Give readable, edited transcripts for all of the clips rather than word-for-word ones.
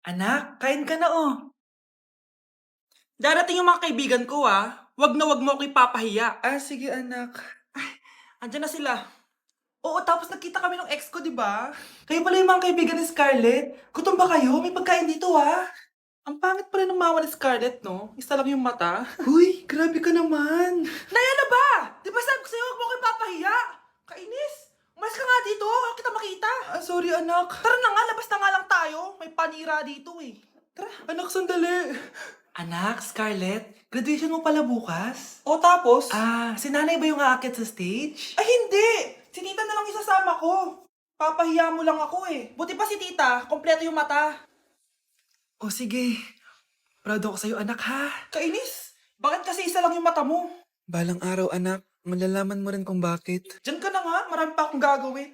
Anak, kain ka na oh. Darating yung mga kaibigan ko ah. Wag na wag mo ako ipapahiya. Ah, sige anak. Ay, andyan na sila. Oo, tapos nakita kami ng ex ko, di ba? Kayo pala yung mga kaibigan ni Scarlett. Gutom ba kayo? May pagkain dito ah. Ang pangit pala ng mama ni Scarlett, no? Isa lang yung mata. Huy, grabe ka naman. Naya na ba? Di ba sabi ko sa'yo, huwag mo ko ipapahiya? Kainis. Umalis ka nga dito, huwag kita makita. Ah, sorry anak. Tara na nga, labas na nga lang tayo. May panira dito eh. Tara. Anak, sandali. Anak, Scarlett, graduation mo pala bukas? O tapos? Ah, si nanay ba yung aakyat sa stage? Ay hindi! Si tita na lang isasama ko. Papahiya mo lang ako eh. Buti pa si tita, kompleto yung mata. O sige, proud ako sa'yo anak ha. Kainis, bakit kasi isa lang yung mata mo? Balang araw anak, malalaman mo rin kung bakit. Diyan ka na nga, marami pa akong gagawin.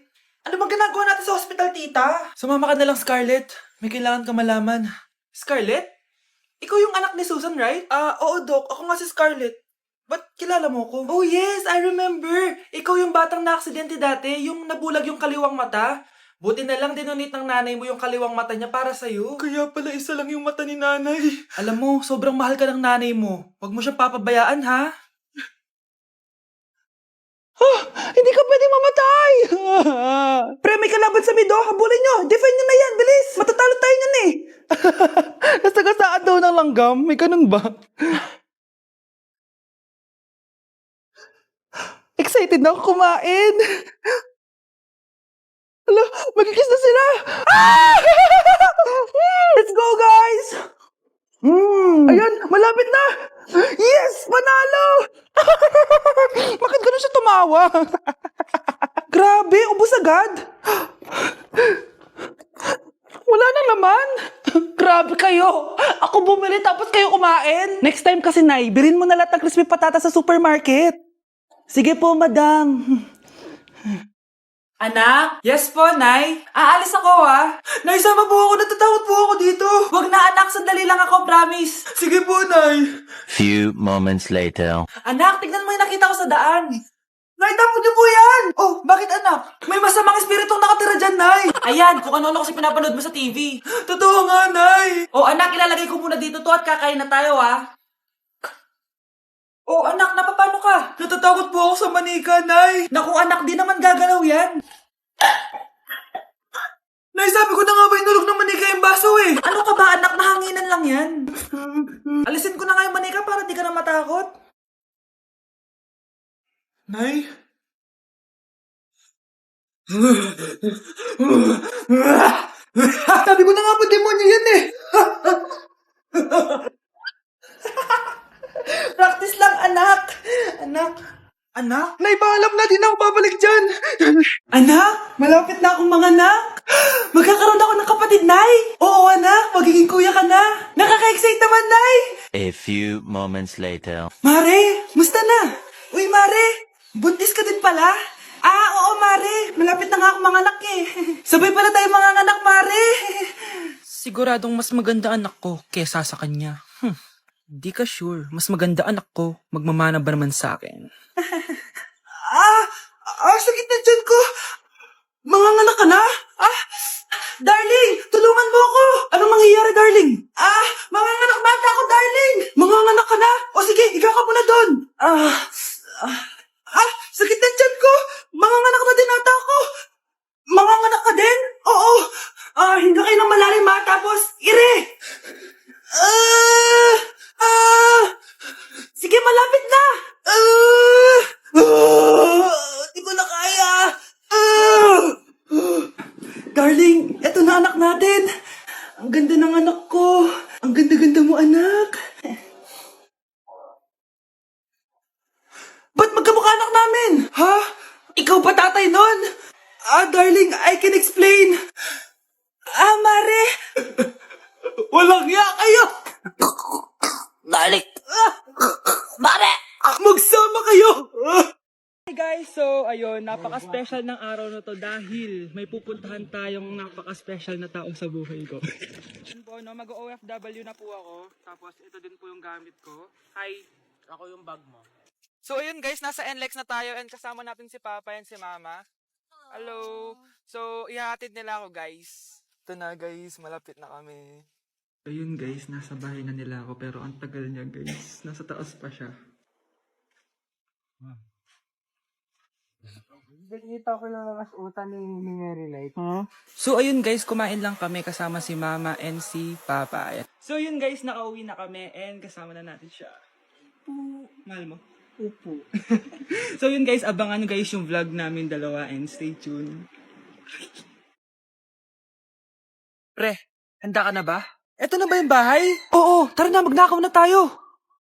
Ano bang ginagawa natin sa hospital, tita? Sumama ka na lang, Scarlett. May kailangan ka malaman. Scarlett? Ikaw yung anak ni Susan, right? Ah, oo, Doc. Ako nga si Scarlett. Ba't kilala mo ko? Oh, yes! I remember! Ikaw yung batang na-aksidente dati, yung nabulag yung kaliwang mata. Buti na lang dinonate ng nanay mo yung kaliwang mata niya para sa'yo. Kaya pala isa lang yung mata ni nanay. Alam mo, sobrang mahal ka ng nanay mo. Huwag mo siya papabayaan, ha? Hindi ka pwedeng mamatay! Pre, may kalaban sa mido. Habulin nyo. Defend nyo na yan. Bilis. Matatalo tayo nyan eh. Nasagasaan daw ng langgam. May ganun ba? Excited na ako kumain. Hala, magkikis na sila. Ah! Let's go, guys! Ayan, malapit na! Yes! Panalo! Bakit ganun siya tumawa? Grabe, ubos agad! Wala na naman! Grabe kayo! Ako bumili tapos kayo kumain! Next time kasi, Nay, bilhin mo na lahat ng crispy patata sa supermarket. Sige po, madam. Anak? Yes po, Nay. Aalis ako ah. Nay, sama po ako. Natatakot po ako dito. Wag na anak, sandali lang ako, promise. Sige po, Nay. Few moments later. Anak, tignan mo yung nakita ko sa daan. Nay, tamo niyo po yan! Oh, bakit anak? May masamang espiritong nakatira dyan, Nay! Ayan, kung ano-ano kasi pinapanood mo sa TV. Totoo nga, Nay! Oh, anak, ilalagay ko muna dito to at kakain na tayo, ah. Oh, anak, napapano ka? Natatakot po ako sa manika, Nay. Naku, anak, di naman gagalaw yan. Nay, sabi ko na nga ba inulog ng manika yung baso eh. Ano ka ba, anak? Nahanginan lang yan. Alisin ko na nga yung manika para di ka na matakot. Nay? Sabi ko na nga ba demonyo yan eh. Practice lang, anak. Anak? Nay, paalam na, di na ako babalik dyan. Anak, malapit na akong manganak. Magkakaroon ako ng kapatid, Nay. Oo, anak, magiging kuya ka na. Nakaka-excite naman, Nay. A few moments later. Mare, musta na? Uy, Mare, buntis ka din pala? Ah, oo, Mare. Malapit na nga akong manganak eh. Sabay pala tayo manganganak, Mare. Siguradong mas maganda anak ko kesa sa kanya. Di ka sure. Mas maganda anak ko. Magmamana ba naman sa akin? Sakit na dyan ko. Manganganak ka na? Darling, tulungan mo ako. Anong mangyayari, darling? Manganganak bata ako, darling. Manganganak ka na? O sige, higa ka muna doon. Sakit na dyan ko. Manganganak na din ata ako. Manganganak ka din? Oo. Hinga kayo ng malalim ha, tapos ire. Sige, malapit na. Di ko na kaya. Darling, eto na anak natin. Ang ganda ng anak ko. Ang ganda-ganda mo, anak. Ba't magkamukha anak namin? Ha? Ikaw ba tatay nun? Darling, I can explain. Mare. Walang ya kayo. Darling! Mare! Magsama kayo. Hey guys, so ayun, napaka-special ng araw na to dahil may pupuntahan tayong napaka-special na tao sa buhay ko. Yun po, no, mag-OFW na po ako. Tapos ito din po yung gamit ko. Hi. Ako yung bag mo. So ayun guys, nasa NLEX na tayo and kasama natin si Papa and si Mama. Hello. So ihahatid nila ako guys. Ito na guys, malapit na kami. Ayun guys, nasa bahay na nila ako pero ang tagal niya guys. Nasa taas pa siya. Nakita ko lang ang utan ni Mary Light. So ayun guys, kumain lang kami kasama si Mama and si Papa. Ayan. So yun guys, nakauwi na kami and kasama na natin siya. Mahal mo? Upo. So yun guys, abangan guys yung vlog namin dalawa and stay tuned. Pre, handa ka na ba? Eto na ba yung bahay? Oo, tara na, magnakaw na tayo.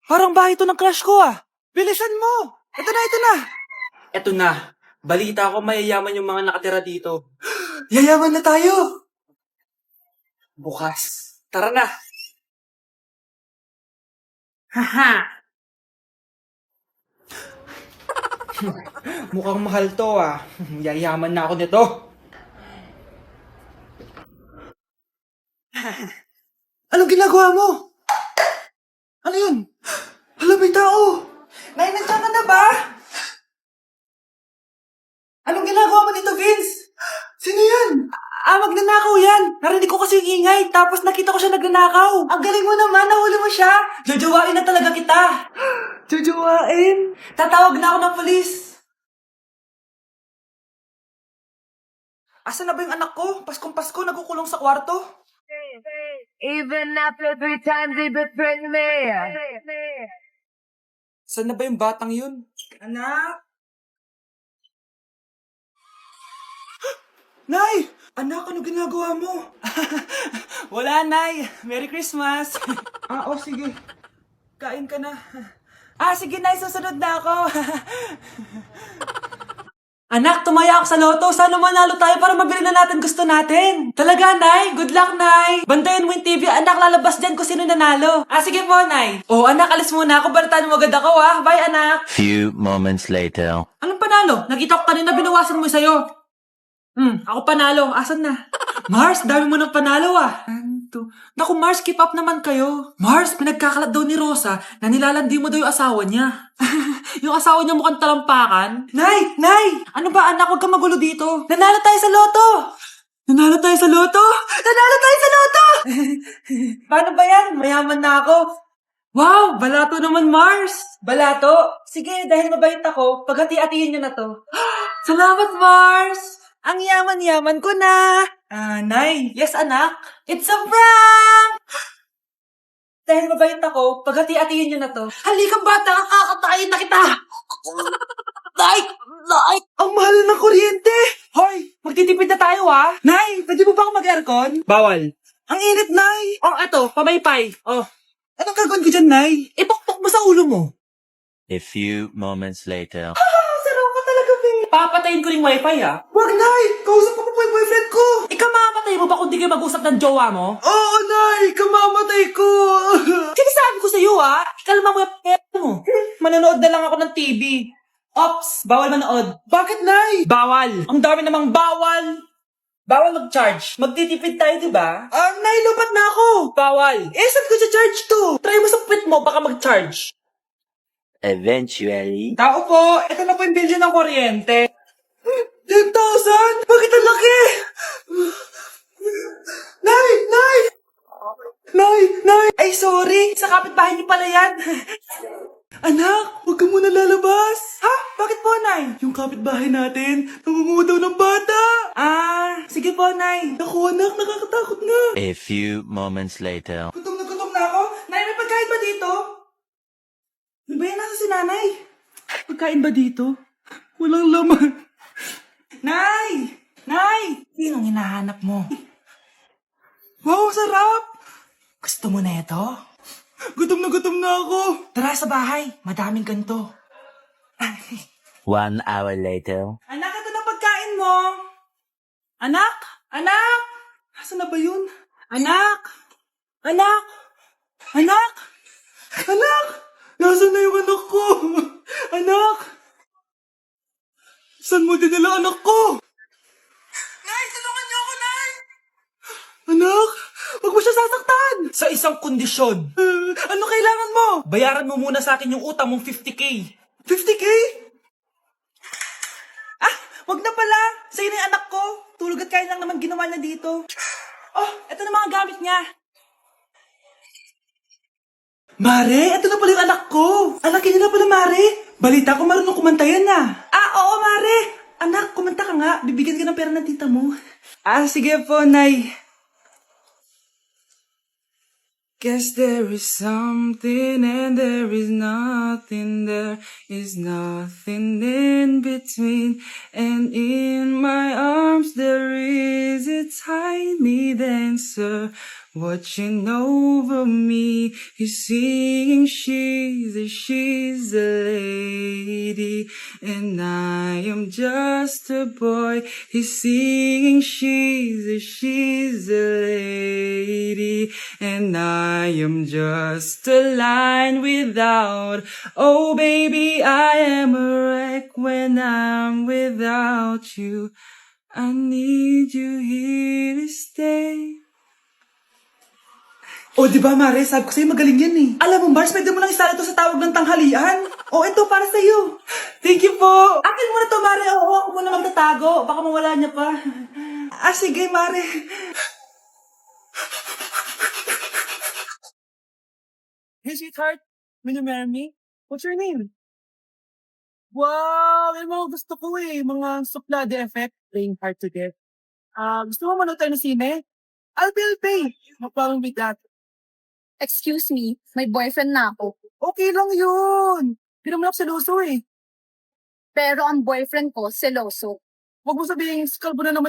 Parang bahay to ng crush ko ah. Bilisan mo! Eto na, eto na! Eto na. Balita ko mayayaman yung mga nakatira dito. Yayaman na tayo! Bukas. Tara na! Haha! Mukhang mahal to ah. Yayaman na ako nito. Anong ginagawa mo? Ano yun? Hala, may tao! Nay, nandiyan ka na ba? Anong ginagawa mo dito, Vince? Sino yan? Magnanakaw yan. Narinig ko kasi yung ingay, tapos nakita ko siya nagnanakaw. Ang galing mo naman, nahuli mo siya. Jojowain na talaga kita. Jojowain? Tatawag na ako ng polis. Asan na ba yung anak ko? Paskong Pasko, nagkukulong sa kwarto. Even after 3 times he betrayed me. Saan na ba yung batang yun? Anak? Nay! Anak, ano ginagawa mo? Wala, Nay. Merry Christmas. Sige. Kain ka na. Sige, Nay. Susunod na ako. Anak, tumaya ako sa loto. Sana manalo tayo para mabili na natin gusto natin. Talaga, Nay? Good luck, Nay. Bantayan mo yung TV. Anak, lalabas dyan kung sino nanalo. Sige po, Nay. Anak, alis muna ako. Balitaan mo agad ako, Bye, anak. Few moments later. Anong panalo? Nakita ko kanina binawasan mo sa'yo. Ako panalo. Asan na? Mars, dami mo ng panalo Naku, Mars, keep up naman kayo. Mars, pinagkakalat daw ni Rosa na nilalandi mo daw yung asawa niya. Yung asawa niya mukhang talampakan. Nay! Nay! Ano ba anak? Huwag kang magulo dito. Nanalo tayo sa loto! Nanalo tayo sa loto? Nanalo tayo sa loto! Paano ba yan? Mayaman na ako. Wow! Balato naman, Mars! Balato? Sige, dahil mabait ako, paghati-hatiin niyo na to. Salamat, Mars! Ang yaman-yaman ko na! Nay. Yes, anak? It's a prank! Dahil mabait ako, paghati-hatiin niyo na to. Halika, bata! Kakatayin na kita! Nay! Nay! Ang mahal ng kuryente! Hoy! Magtitipid na tayo, Nay! Pwede mo ba ako mag-aircon? Bawal. Ang init, Nay! Eto, pamaypay. Anong gagawin ko dyan, Nay? Ipokpok mo sa ulo mo. A few moments later. Sarap ka talaga, Ping. Papatayin ko rin wifi, Wag, Nay! Kausap ko po yung boyfriend ko! Ikaw mamamatay mo ba kung di kayo mag-usap ng jowa mo? Oo, Nay! Kamamatay ko! Sinasabi ko sa'yo, Kalma mo yung mo. Manonood na lang ako ng TV. Ops! Bawal manood. Bakit, Nay? Bawal. Ang dami namang bawal. Bawal mag-charge. Magtitipid tayo, di ba? Nay, lupat na ako. Bawal. Saan ko charge to? Try mo sa puwit mo, baka mag-charge. Eventually. Tao po, ito na po yung bill ng kuryente. 10,000? Bakit ang laki? Nay! Nay! Nay! Nay! Ay, sorry. Sa kapitbahay niyo pala yan. Anak, huwag ka muna lalabas. Bakit po, Nay? Yung kapitbahay natin, nangunguha daw ng bata. Sige po, Nay. Naku, anak, nakakatakot na. A few moments later. Gutom na ako. Nay, may pagkain ba dito? Ano ba yan? Nasa si nanay? Pagkain ba dito? Walang laman. Nay! Nay! Sinong hinahanap mo? Wow, sarap! Gusto mo na ito? Gutom na ako. Tara sa bahay. Madaming ganito. 1 hour later. Anak, ito na pagkain mo. Anak! Anak! Nasaan na ba yun? Anak! Anak! Anak! Anak! Nasaan na yung anak ko? Anak! Saan mo dinala anak ko? Nay, tulungan niyo ako, Nay! Anak, huwag mo siya sasaktan! Sa isang kondisyon. Ano kailangan mo? Bayaran mo muna sa akin yung utang mong 50K. 50K? Wag na pala. Sa'yo na yung anak ko. Tulog at kain lang naman ginawa niya dito. Eto na mga gamit niya. Mare, ito na pala yung anak ko. Anak niya na pala, Mare. Balita ko marunong kumanta yan na. Oo, Mare. Anak, kumanta ka nga. Bibigyan ka ng pera ng tita mo. Sige po, Nay. Guess there is something and there is nothing. There is nothing in between. And in my arms there is a tiny dancer watching over me. He's singing, she's a lady, and I am just a boy. He's singing, she's a lady, and I am just a line without. Oh baby, I am a wreck when I'm without you. I need you here to stay. Oh, di ba, Mare? Sabi ko sa'yo, magaling yan eh. Alam mo, Mars, pwede mo lang isala ito sa tawag ng tanghalian. Oh, ito, para sa'yo. Thank you po. Akin mo na to, Mare. Oo, ako muna magtatago. Baka mawala niya pa. Sige, Mare. Hey, sweetheart. Will you marry me? What's your name? Wow! Yung mga gusto ko eh. Mga suplade effect. Playing hard to get. Gusto mo manood tayo ng sine? I'll pay. No problem with that. Excuse me, may boyfriend na ako. Okay lang yun. Hindi naman ako seloso eh. Pero ang boyfriend ko, seloso. Huwag mo sabihin, skalbo na naman